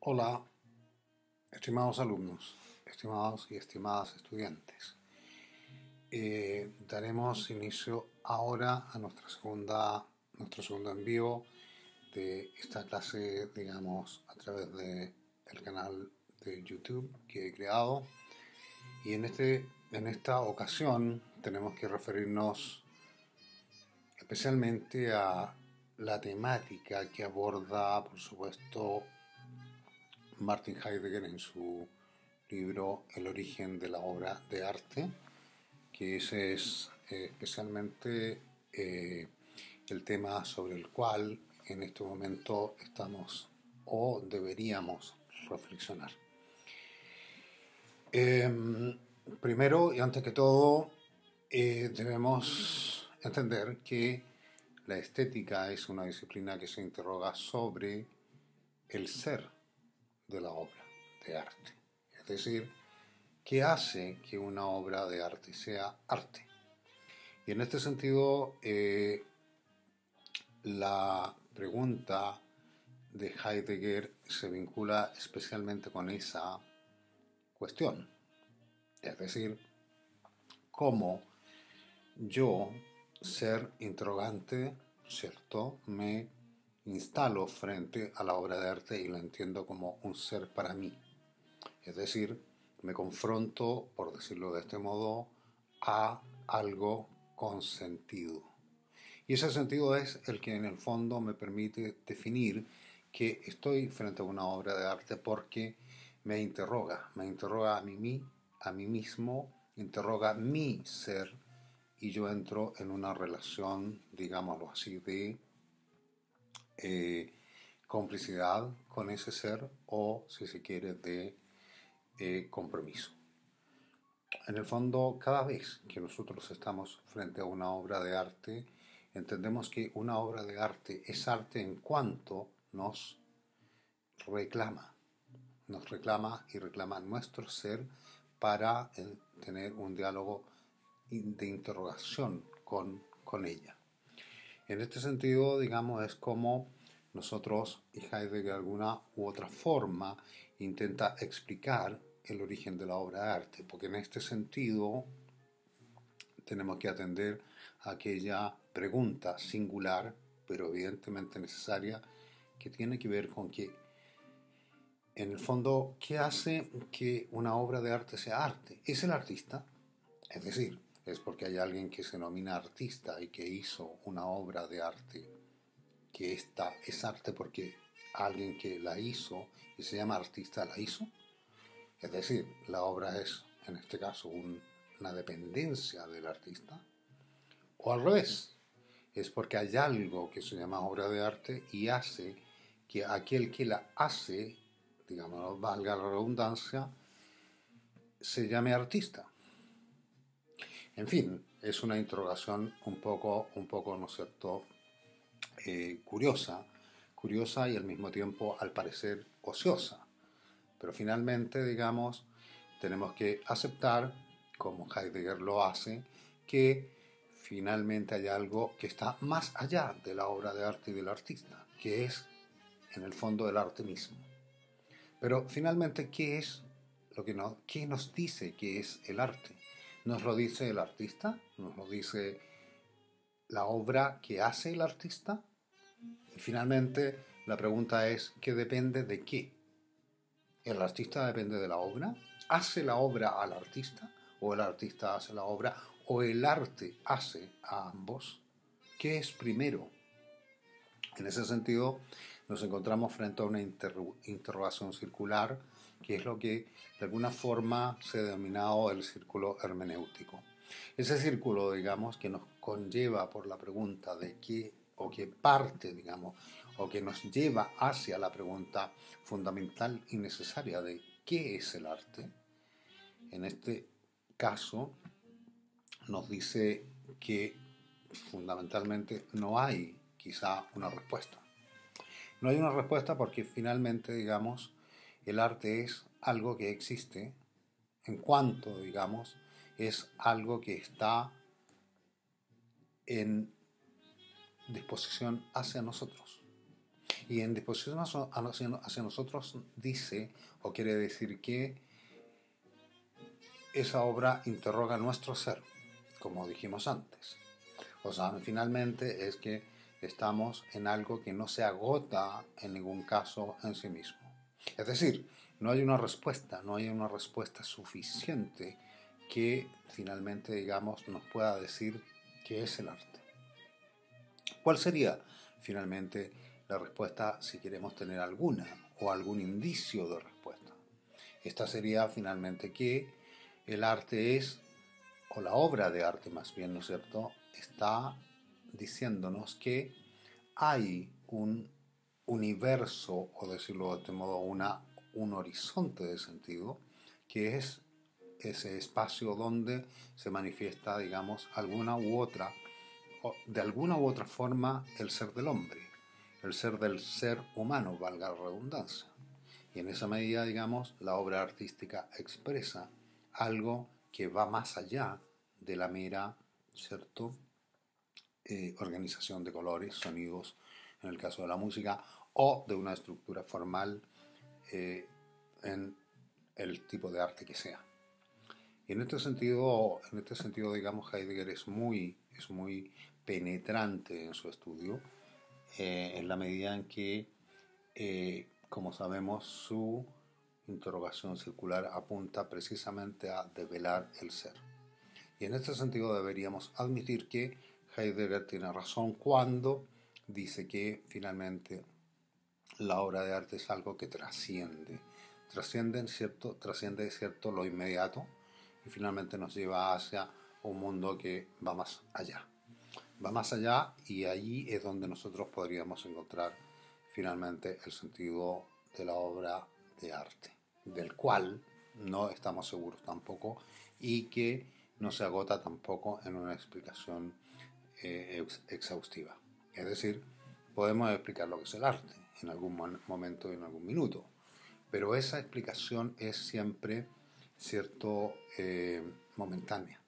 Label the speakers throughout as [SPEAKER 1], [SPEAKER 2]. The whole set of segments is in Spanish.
[SPEAKER 1] Hola, estimados alumnos, estimados y estimadas estudiantes. Daremos inicio ahora a nuestro segundo envío de esta clase, digamos, a través del canal de YouTube que he creado. Y en esta ocasión tenemos que referirnos especialmente a la temática que aborda, por supuesto, Martin Heidegger en su libro El origen de la obra de arte, que ese es especialmente el tema sobre el cual en este momento estamos o deberíamos reflexionar. Primero y antes que todo, debemos entender que la estética es una disciplina que se interroga sobre el ser de la obra de arte. Es decir, ¿qué hace que una obra de arte sea arte? Y en este sentido, la pregunta de Heidegger se vincula especialmente con esa cuestión. Es decir, cómo yo, ser interrogante, ¿cierto?, me instalo frente a la obra de arte y la entiendo como un ser para mí. Es decir, me confronto, por decirlo de este modo, a algo con sentido. Y ese sentido es el que en el fondo me permite definir que estoy frente a una obra de arte porque me interroga a mí mismo, interroga mi ser y yo entro en una relación, digámoslo así, de complicidad con ese ser o, si se quiere, de compromiso. En el fondo, cada vez que nosotros estamos frente a una obra de arte, entendemos que una obra de arte es arte en cuanto reclama, nos reclama y reclama nuestro ser para tener un diálogo de interrogación con ella. En este sentido, digamos, es como nosotros, y Heidegger de alguna u otra forma, intenta explicar el origen de la obra de arte, porque en este sentido tenemos que atender a aquella pregunta singular, pero evidentemente necesaria, que tiene que ver con que, en el fondo, ¿qué hace que una obra de arte sea arte? ¿Es el artista? Es decir, es porque hay alguien que se denomina artista y que hizo una obra de arte, que esta es arte porque alguien que la hizo y se llama artista la hizo. Es decir, la obra es, en este caso, una dependencia del artista. O al revés, es porque hay algo que se llama obra de arte y hace que aquel que la hace, digamos, valga la redundancia, se llame artista. En fin, es una interrogación un poco, ¿no es cierto?, curiosa y al mismo tiempo, al parecer, ociosa. Pero finalmente, digamos, tenemos que aceptar, como Heidegger lo hace, que finalmente hay algo que está más allá de la obra de arte y del artista, que es, en el fondo, el arte mismo. Pero finalmente, ¿qué es qué nos dice que es el arte? ¿Nos lo dice el artista? ¿Nos lo dice la obra que hace el artista? Y finalmente, la pregunta es, ¿qué depende de qué? ¿El artista depende de la obra? ¿Hace la obra al artista? ¿O el artista hace la obra? ¿O el arte hace a ambos? ¿Qué es primero? En ese sentido, nos encontramos frente a una interrogación circular, que es lo que de alguna forma se ha denominado el círculo hermenéutico. Ese círculo, digamos, que nos conlleva por la pregunta de qué, o que parte, digamos, o que nos lleva hacia la pregunta fundamental y necesaria de qué es el arte, en este caso nos dice que fundamentalmente no hay quizá una respuesta. No hay una respuesta porque finalmente, digamos, el arte es algo que existe en cuanto, digamos, es algo que está en disposición hacia nosotros. Y en disposición hacia nosotros dice o quiere decir que esa obra interroga nuestro ser, como dijimos antes. O sea, finalmente es que estamos en algo que no se agota en ningún caso en sí mismo. Es decir, no hay una respuesta suficiente que finalmente, digamos, nos pueda decir qué es el arte. ¿Cuál sería finalmente la respuesta si queremos tener alguna o algún indicio de respuesta? Esta sería finalmente que el arte es, o la obra de arte más bien, ¿no es cierto?, está diciéndonos que hay un universo, o decirlo de este modo, un horizonte de sentido, que es ese espacio donde se manifiesta, digamos, de alguna u otra forma el ser del hombre, el ser del ser humano, valga la redundancia. Y en esa medida, digamos, la obra artística expresa algo que va más allá de la mera, ¿cierto?, organización de colores, sonidos, en el caso de la música, o de una estructura formal en el tipo de arte que sea. Y en este sentido, digamos, Heidegger es muy penetrante en su estudio, en la medida en que, como sabemos, su interrogación circular apunta precisamente a develar el ser. Y en este sentido deberíamos admitir que Heidegger tiene razón cuando dice que finalmente la obra de arte es algo que trasciende, ¿cierto?, lo inmediato, y finalmente nos lleva hacia un mundo que va más allá. Va más allá, y allí es donde nosotros podríamos encontrar finalmente el sentido de la obra de arte, del cual no estamos seguros tampoco y que no se agota tampoco en una explicación exhaustiva. Es decir, podemos explicar lo que es el arte en algún momento y en algún minuto, pero esa explicación es siempre, ¿cierto?, momentánea.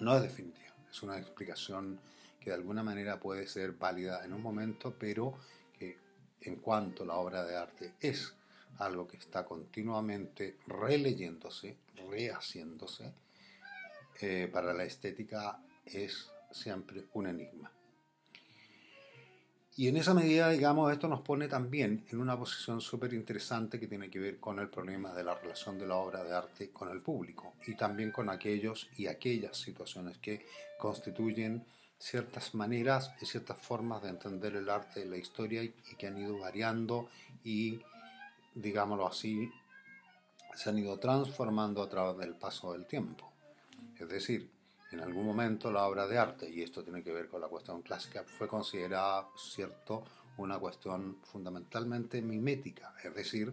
[SPEAKER 1] No es definitiva, es una explicación que de alguna manera puede ser válida en un momento, pero que en cuanto la obra de arte es algo que está continuamente releyéndose, rehaciéndose, para la estética es siempre un enigma. Y en esa medida, digamos, esto nos pone también en una posición súper interesante que tiene que ver con el problema de la relación de la obra de arte con el público y también con aquellos y aquellas situaciones que constituyen ciertas maneras y ciertas formas de entender el arte y la historia y que han ido variando y, digámoslo así, se han ido transformando a través del paso del tiempo. Es decir, en algún momento la obra de arte, y esto tiene que ver con la cuestión clásica, fue considerada, ¿cierto?, una cuestión fundamentalmente mimética, es decir,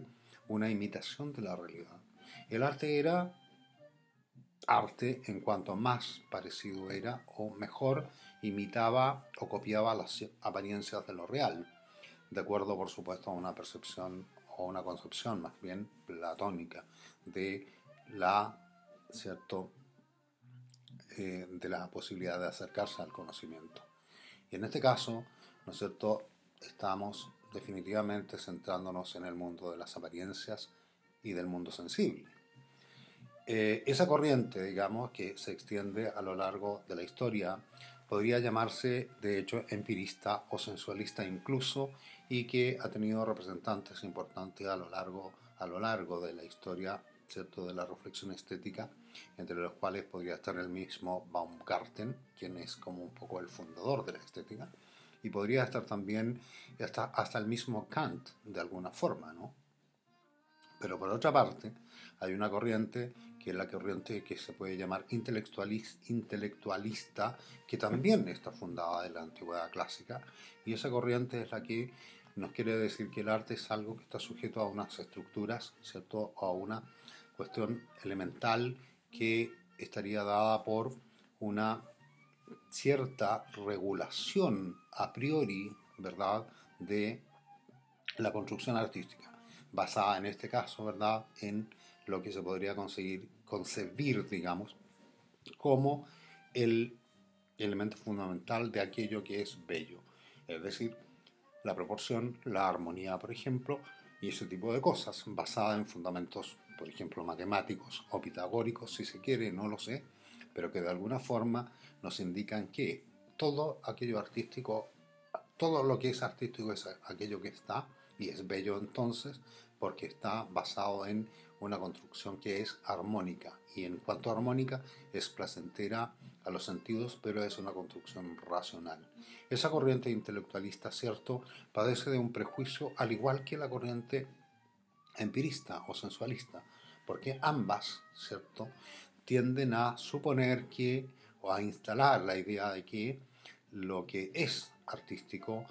[SPEAKER 1] una imitación de la realidad. El arte era arte en cuanto más parecido era o mejor imitaba o copiaba las apariencias de lo real, de acuerdo, por supuesto, a una percepción o una concepción más bien platónica de la, ¿cierto?, de la posibilidad de acercarse al conocimiento. Y en este caso, ¿no es cierto?, estamos definitivamente centrándonos en el mundo de las apariencias y del mundo sensible. Esa corriente, digamos, que se extiende a lo largo de la historia, podría llamarse, de hecho, empirista o sensualista incluso, y que ha tenido representantes importantes a lo largo de la historia, ¿cierto?, de la reflexión estética, entre los cuales podría estar el mismo Baumgarten, quien es como un poco el fundador de la estética, y podría estar también hasta el mismo Kant, de alguna forma, ¿no? Pero por otra parte, hay una corriente que es la corriente que se puede llamar intelectualista, que también está fundada en la antigüedad clásica, y esa corriente es la que nos quiere decir que el arte es algo que está sujeto a unas estructuras, ¿cierto?, a una cuestión elemental que estaría dada por una cierta regulación a priori, ¿verdad?, de la construcción artística, basada en este caso, ¿verdad?, en lo que se podría concebir, digamos, como el elemento fundamental de aquello que es bello. Es decir, la proporción, la armonía, por ejemplo, y ese tipo de cosas, basada en fundamentos, por ejemplo, matemáticos o pitagóricos, si se quiere, no lo sé, pero que de alguna forma nos indican que todo aquello artístico, todo lo que es artístico es aquello que está, y es bello entonces, porque está basado en una construcción que es armónica, y en cuanto a armónica es placentera a los sentidos, pero es una construcción racional. Esa corriente intelectualista, cierto, padece de un prejuicio al igual que la corriente empirista o sensualista, porque ambas, cierto, tienden a suponer que o a instalar la idea de que lo que es artístico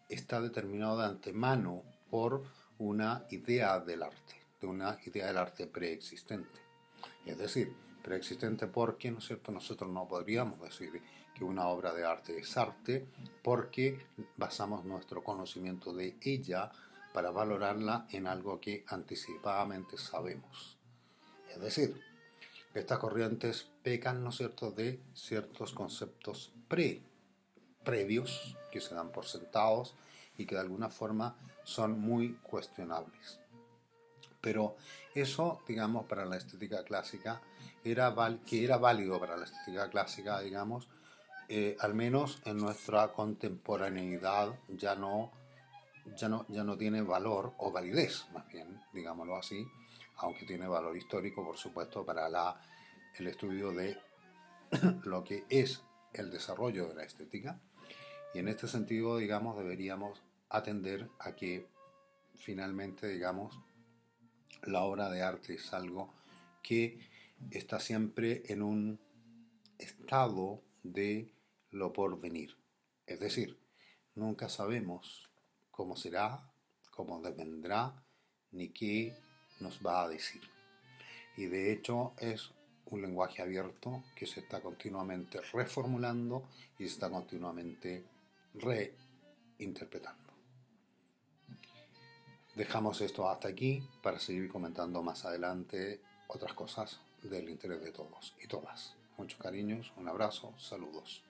[SPEAKER 1] está determinado de antemano por una idea del arte, de una idea del arte preexistente. Es decir, preexistente porque, ¿no es cierto?, nosotros no podríamos decir que una obra de arte es arte porque basamos nuestro conocimiento de ella para valorarla en algo que anticipadamente sabemos. Es decir, estas corrientes pecan, ¿no es cierto?, de ciertos conceptos previos que se dan por sentados y que de alguna forma son muy cuestionables. Pero eso, digamos, para la estética clásica, que era válido para la estética clásica, digamos, al menos en nuestra contemporaneidad ya no tiene valor o validez, más bien, digámoslo así, aunque tiene valor histórico, por supuesto, para el estudio de lo que es el desarrollo de la estética. Y en este sentido, digamos, deberíamos atender a que finalmente, digamos, la obra de arte es algo que está siempre en un estado de lo porvenir. Es decir, nunca sabemos cómo será, cómo devendrá, ni qué nos va a decir. Y de hecho es un lenguaje abierto que se está continuamente reformulando y se está continuamente reinterpretando. Dejamos esto hasta aquí para seguir comentando más adelante otras cosas del interés de todos y todas. Muchos cariños, un abrazo, saludos.